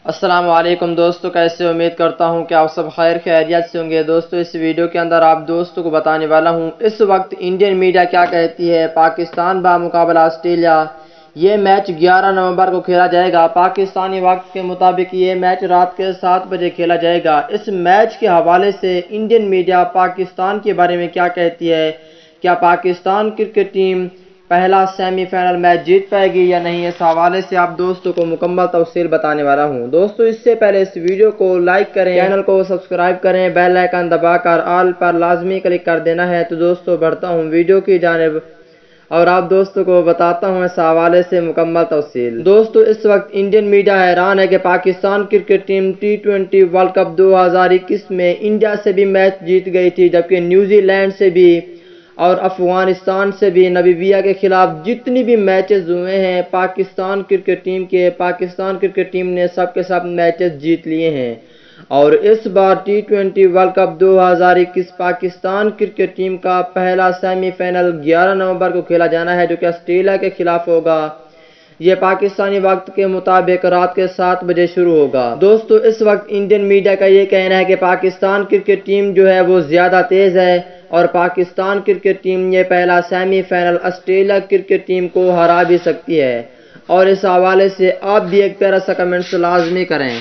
السلام علیکم دوستو، کیسے امید کرتا ہوں کہ آپ سب خیریت سے ہوں گے۔ دوستو اس ویڈیو کے اندر آپ دوستوں کو بتانے والا ہوں اس وقت انڈین میڈیا کیا کہتی ہے۔ پاکستان بمقابلہ آسٹریلیا، یہ میچ 11 نومبر کو کھیلا جائے گا۔ پاکستانی وقت کے مطابق یہ میچ رات کے 7 بجے کھیلا جائے گا۔ اس میچ کے حوالے سے انڈین میڈیا پاکستان کے بارے میں کیا کہتی ہے، کیا پاکستان کرکٹ ٹیم پہلا سیمی فائنل میچ جیت پائے گی یا نہیں، اس حوالے سے آپ دوستوں کو مکمل تفصیل بتانے والا ہوں۔ دوستو اس سے پہلے اس ویڈیو کو لائک کریں، چینل کو سبسکرائب کریں، بیل آئیکن دبا کر آل پر لازمی کلک کر دینا ہے۔ تو دوستو بڑھتا ہوں ویڈیو کی جانب اور آپ دوستوں کو بتاتا ہوں اس حوالے سے مکمل تفصیل۔ دوستو اس وقت انڈین میڈیا حیران ہے کہ Pakistan cricket team T20 world cup 2021 میں انڈیا سے بھی میچ جیت گئی تھی، جبکہ نیوزی لینڈ سے بھی اور افغانستان سے بھی نمبیبیا کے خلاف جتنی بھی میچز ہوئے ہیں پاکستان کرکٹ ٹیم نے سب کے سب میچز جیت لیے ہیں۔ اور اس بار T20 world cup 2021 Pakistan cricket team کا پہلا سیمی فائنل 11 نومبر کو کھیلا جانا ہے، جو کہ آسٹریلیا کے خلاف ہوگا۔ یہ پاکستانی وقت کے مطابق رات کے 7 بجے شروع ہوگا۔ دوستو اس وقت انڈین میڈیا کا یہ کہنا ہے کہ پاکستان کرکٹ ٹیم جو ہے وہ زیادہ تیز ہے اور پاکستان کرکٹ ٹیم یہ پہلا semi final Australia cricket team کو ہرا بھی سکتی ہے۔ اور اس حوالے سے آپ بھی ایک پیارا سا کمنٹس لازمی کریں۔